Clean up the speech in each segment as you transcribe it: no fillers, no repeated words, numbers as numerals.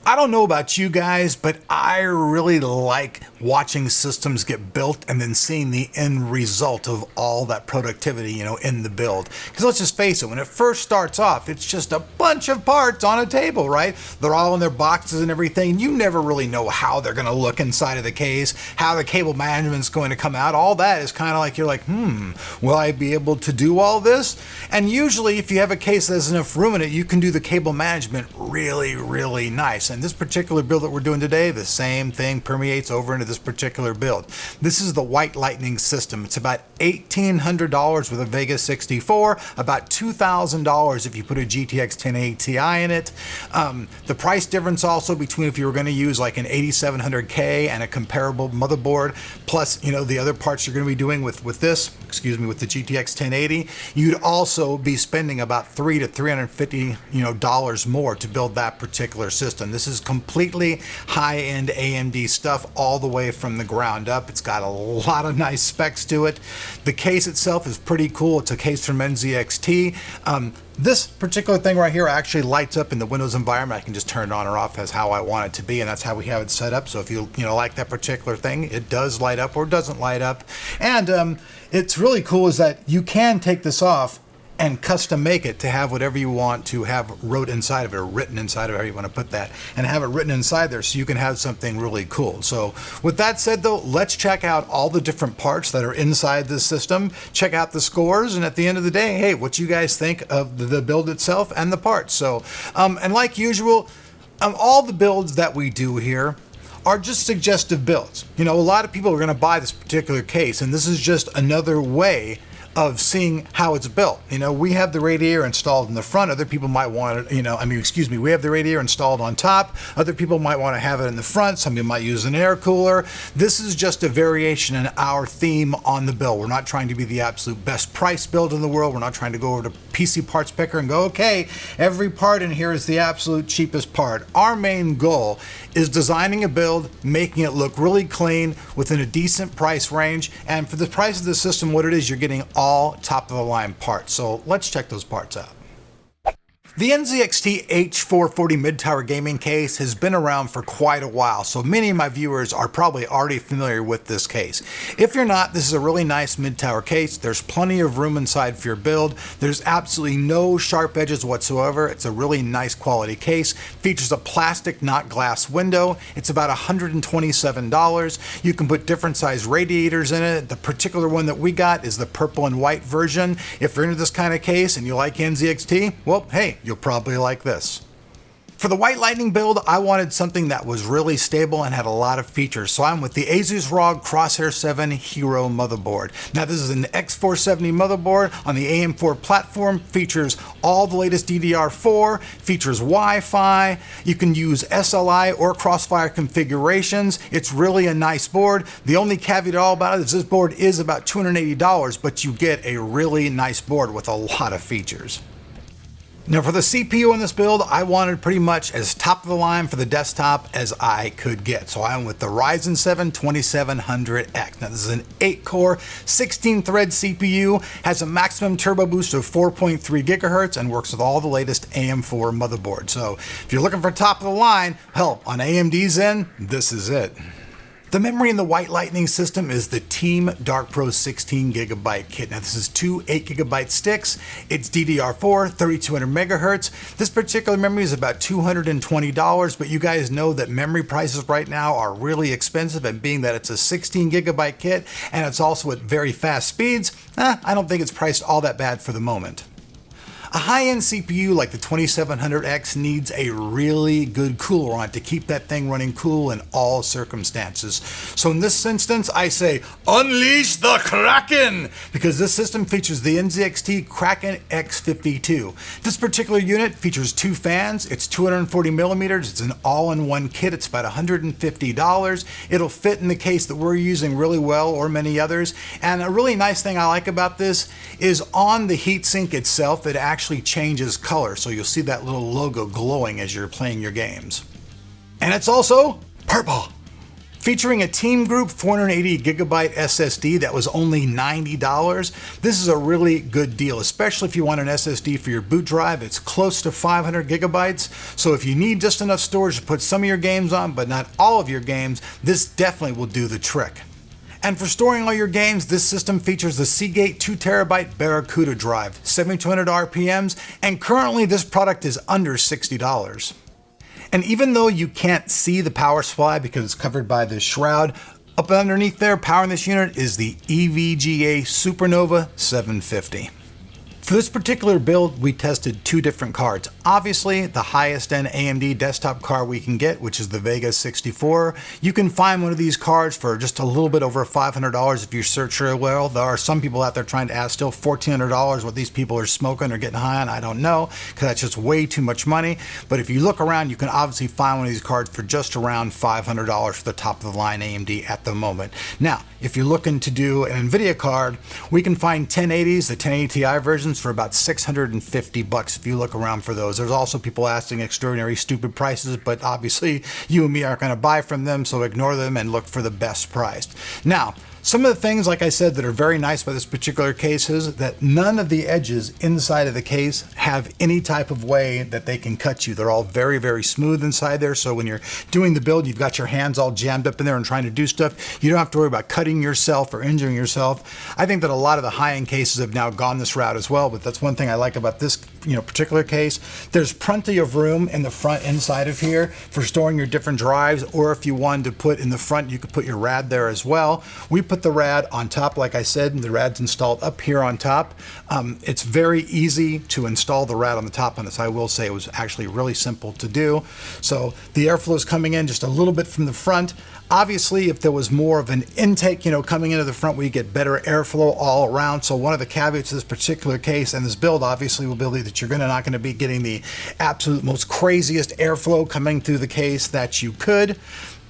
I don't know about you guys, but I really like watching systems get built and then seeing the end result of all that productivity, in the build. Because let's just face it, when it first starts off, it's just a bunch of parts on a table, right? They're all in their boxes and everything. You never really know how they're going to look inside of the case, how the cable management's going to come out. All that is kind of like, you're like, will I be able to do all this? And usually if you have a case that has enough room in it, you can do the cable management really, really nice. And this particular build that we're doing today, the same thing permeates over into this particular build. This is the White Lightning system. It's about $1,800 with a Vega 64, about $2,000 if you put a GTX 1080 Ti in it. The price difference also between if you were going to use like an 8700K and a comparable motherboard, plus the other parts you're going to be doing with this, with the GTX 1080, you'd also be spending about $300 to $350 dollars more to build that particular system. This is completely high-end AMD stuff all the way from the ground up. It's got a lot of nice specs to it. The case itself is pretty cool. It's a case from NZXT. This particular thing right here actually lights up in the Windows environment. I can just turn it on or off as how I want it to be, and that's how we have it set up. So if you like that particular thing, it does light up or doesn't light up. And it's really cool is that you can take this off and custom make it to have whatever you want to have wrote inside of it, or written inside of it, however you want to put that, and have it written inside there so you can have something really cool. So with that said though, let's check out all the different parts that are inside this system, check out the scores, and at the end of the day, hey, what you guys think of the build itself and the parts. So, and like usual, all the builds that we do here are just suggestive builds. A lot of people are going to buy this particular case, and this is just another way of seeing how it's built. We have the radiator installed in the front. Other people might want it, we have the radiator installed on top. Other people might want to have it in the front. Some people might use an air cooler. This is just a variation in our theme on the build. We're not trying to be the absolute best price build in the world. We're not trying to go over to PC Parts Picker and go, okay, every part in here is the absolute cheapest part. Our main goal is designing a build, making it look really clean within a decent price range. And for the price of the system, what it is, you're getting all top of the line parts. So let's check those parts out. The NZXT H440 mid-tower gaming case has been around for quite a while, so many of my viewers are probably already familiar with this case. If you're not, this is a really nice mid-tower case. There's plenty of room inside for your build. There's absolutely no sharp edges whatsoever. It's a really nice quality case. Features a plastic, not glass window. It's about $127. You can put different size radiators in it. The particular one that we got is the purple and white version. If you're into this kind of case and you like NZXT, well, hey, you'll probably like this. For the White Lightning build, I wanted something that was really stable and had a lot of features, so I'm with the Asus ROG Crosshair 7 Hero motherboard. Now this is an X470 motherboard on the AM4 platform, features all the latest DDR4, features Wi-Fi, you can use SLI or Crossfire configurations. It's really a nice board. The only caveat all about it is this board is about $280, but you get a really nice board with a lot of features. Now for the CPU on this build, I wanted pretty much as top of the line for the desktop as I could get. So I went with the Ryzen 7 2700X. Now this is an 8-core, 16-thread CPU, has a maximum turbo boost of 4.3 gigahertz and works with all the latest AM4 motherboards. So if you're looking for top of the line, hell, on AMD's end, this is it. The memory in the White Lightning system is the Team Dark Pro 16GB kit. Now this is two 8GB sticks. It's DDR4, 3200 megahertz. This particular memory is about $220, but you guys know that memory prices right now are really expensive, and being that it's a 16GB kit and it's also at very fast speeds, I don't think it's priced all that bad for the moment. A high-end CPU like the 2700X needs a really good cooler on it to keep that thing running cool in all circumstances. So in this instance, I say, unleash the Kraken! Because this system features the NZXT Kraken X52. This particular unit features two fans, it's 240 millimeters, it's an all-in-one kit, it's about $150. It'll fit in the case that we're using really well, or many others. And a really nice thing I like about this is on the heatsink itself, it actually changes color, so you'll see that little logo glowing as you're playing your games. And it's also purple. Featuring a Team Group 480 gigabyte SSD that was only $90, this is a really good deal, especially if you want an SSD for your boot drive. It's close to 500 gigabytes, so if you need just enough storage to put some of your games on, but not all of your games, this definitely will do the trick. And for storing all your games, this system features the Seagate 2TB Barracuda drive, 7200 RPMs, and currently this product is under $60. And even though you can't see the power supply because it's covered by this shroud, up underneath there, powering this unit is the EVGA Supernova 750. For this particular build, we tested two different cards. Obviously, the highest end AMD desktop card we can get, which is the Vega 64. You can find one of these cards for just a little bit over $500 if you search real well. There are some people out there trying to ask still $1,400 what these people are smoking or getting high on. I don't know, because that's just way too much money. But if you look around, you can obviously find one of these cards for just around $500 for the top of the line AMD at the moment. Now, if you're looking to do an NVIDIA card, we can find 1080s, the 1080 Ti versions, for about $650 if you look around for those. There's also people asking extraordinary stupid prices, but obviously you and me aren't going to buy from them, so ignore them and look for the best priced. Now, some of the things, like I said, that are very nice about this particular case is that none of the edges inside of the case have any type of way that they can cut you. They're all very, very smooth inside there. So when you're doing the build, you've got your hands all jammed up in there and trying to do stuff. You don't have to worry about cutting yourself or injuring yourself. I think that a lot of the high-end cases have now gone this route as well, but that's one thing I like about this particular case. There's plenty of room in the front inside of here for storing your different drives, or if you wanted to put in the front, you could put your RAD there as well. We put the RAD on top, like I said, and the RAD's installed up here on top. It's very easy to install the RAD on the top on this. I will say it was actually really simple to do. So the airflow is coming in just a little bit from the front. Obviously, if there was more of an intake, coming into the front, we get better airflow all around. So one of the caveats of this particular case and this build obviously will be that you're not going to be getting the absolute most craziest airflow coming through the case that you could.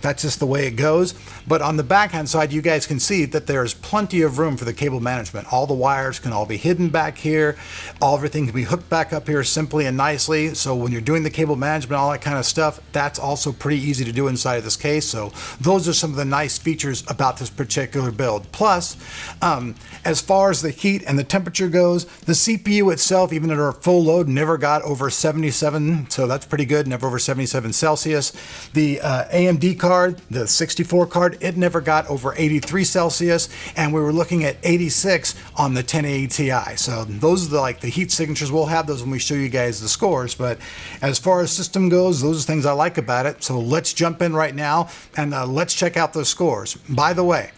That's just the way it goes. But on the backhand side, you guys can see that there's plenty of room for the cable management. All the wires can all be hidden back here. Everything can be hooked back up here simply and nicely. So when you're doing the cable management, all that kind of stuff, that's also pretty easy to do inside of this case. So those are some of the nice features about this particular build. Plus, as far as the heat and the temperature goes, the CPU itself, even at our full load, never got over 77. So that's pretty good, never over 77 Celsius. The AMD card, the 64 card, it never got over 83 Celsius, and we were looking at 86 on the 1080 Ti. So those are the heat signatures. We'll have those when we show you guys the scores, but as far as system goes, those are things I like about it. So let's jump in right now and let's check out those scores. By the way,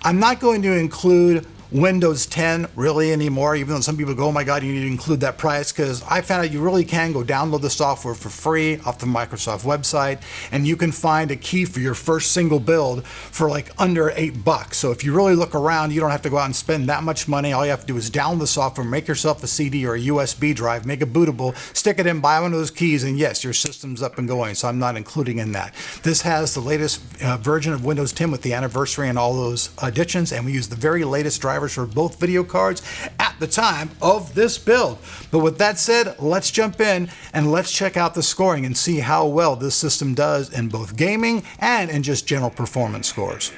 I'm not going to include Windows 10 really anymore, even though some people go, oh my God, you need to include that price, because I found out you really can go download the software for free off the Microsoft website, and you can find a key for your first single build for under $8. So if you really look around, you don't have to go out and spend that much money. All you have to do is download the software, make yourself a CD or a USB drive, make it bootable, stick it in, buy one of those keys, and yes, your system's up and going. So I'm not including in that. This has the latest version of Windows 10 with the anniversary and all those additions, and we use the very latest drivers for both video cards at the time of this build. But with that said, let's jump in and let's check out the scoring and see how well this system does in both gaming and in just general performance scores.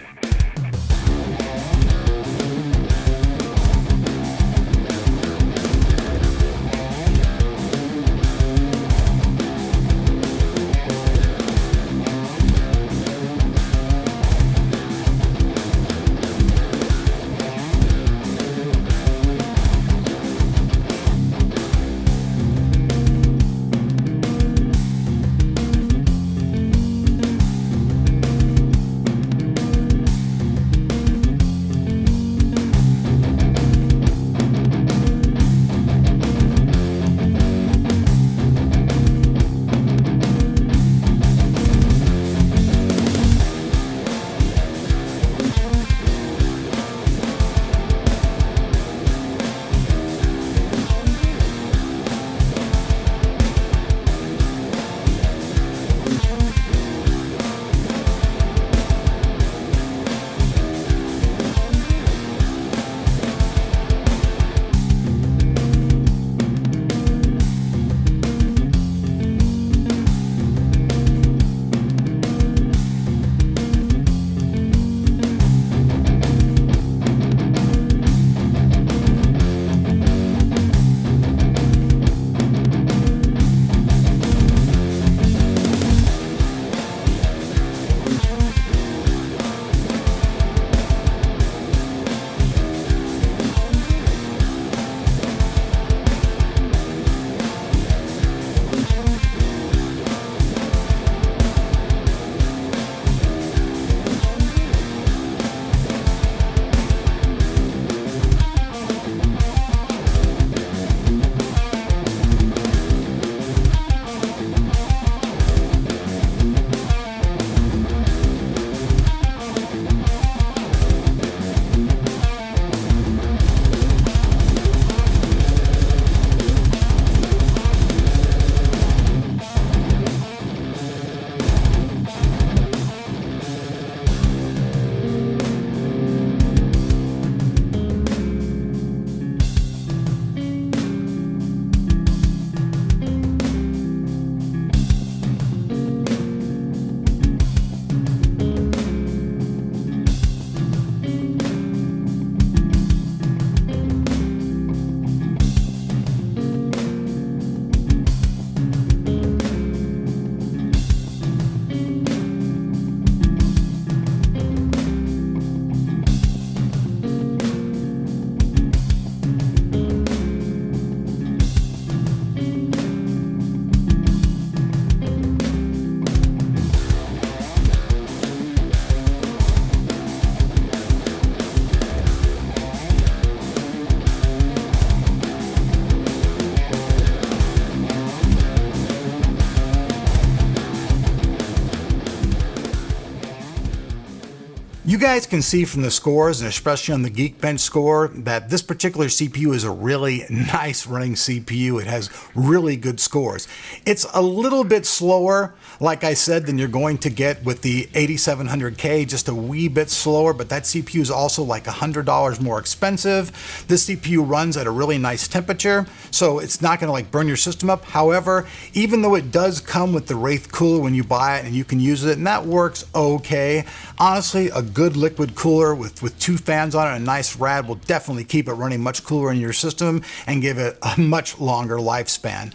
You guys can see from the scores, and especially on the Geekbench score, that this particular CPU is a really nice running CPU. It has really good scores. It's a little bit slower, like I said, than you're going to get with the 8700K, just a wee bit slower, but that CPU is also like $100 more expensive. This CPU runs at a really nice temperature, so it's not going to like burn your system up. However, even though it does come with the Wraith cooler when you buy it and you can use it, and that works okay, honestly, a good liquid cooler with 2 fans on it, a nice rad, will definitely keep it running much cooler in your system and give it a much longer lifespan.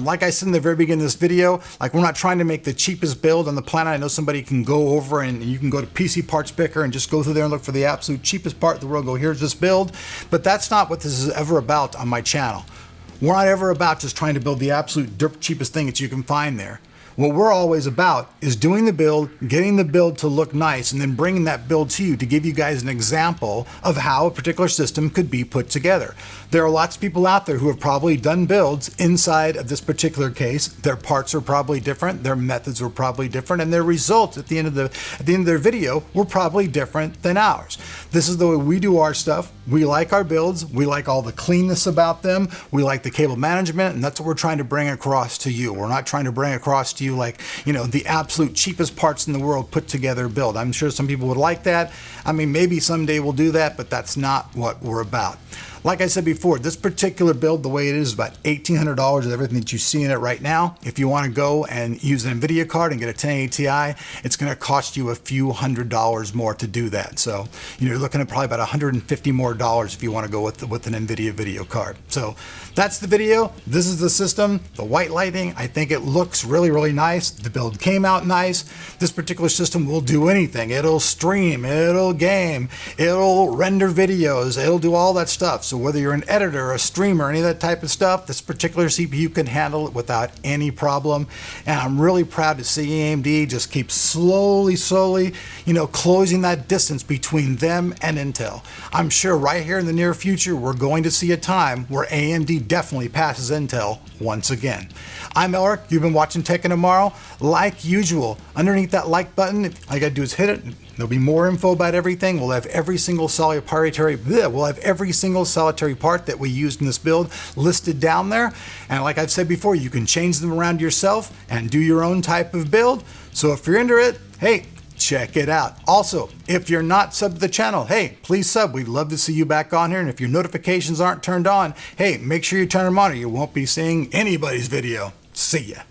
Like I said in the very beginning of this video, like, we're not trying to make the cheapest build on the planet. I know somebody can go over and you can go to PC Parts Picker and just go through there and look for the absolute cheapest part in the world, go, here's this build, but that's not what this is ever about on my channel. We're not ever about just trying to build the absolute dirt cheapest thing that you can find there. What we're always about is doing the build, getting the build to look nice, and then bringing that build to you to give you guys an example of how a particular system could be put together. There are lots of people out there who have probably done builds inside of this particular case. Their parts are probably different, their methods were probably different, and their results at the end of their video were probably different than ours. This is the way we do our stuff. We like our builds, we like all the cleanness about them, we like the cable management, and that's what we're trying to bring across to you. We're not trying to bring across to you like, you know, the absolute cheapest parts in the world put together build. I'm sure some people would like that. I mean, maybe someday we'll do that, but that's not what we're about. Like I said before, this particular build, the way it is about $1,800 of everything that you see in it right now. If you want to go and use an NVIDIA card and get a 1080 Ti, it's going to cost you a few $100s more to do that. So, you know, you're looking at probably about $150 more if you want to go with an NVIDIA video card. So that's the video. This is the system, the white lighting. I think it looks really, really nice. The build came out nice. This particular system will do anything. It'll stream, it'll game, it'll render videos, it'll do all that stuff. So whether you're an editor, a streamer, any of that type of stuff, this particular CPU can handle it without any problem. And I'm really proud to see AMD just keep slowly, you know, closing that distance between them and Intel. I'm sure right here in the near future, we're going to see a time where AMD definitely passes Intel once again. I'm Eric. You've been watching Tech and Tomorrow. Like usual, underneath that like button, all you gotta do is hit it. There'll be more info about everything. We'll have every single solitary part that we used in this build listed down there. And like I've said before, you can change them around yourself and do your own type of build. So if you're into it, hey, check it out. Also, if you're not subbed to the channel, hey, please sub. We'd love to see you back on here. And if your notifications aren't turned on, hey, make sure you turn them on or you won't be seeing anybody's video. See ya.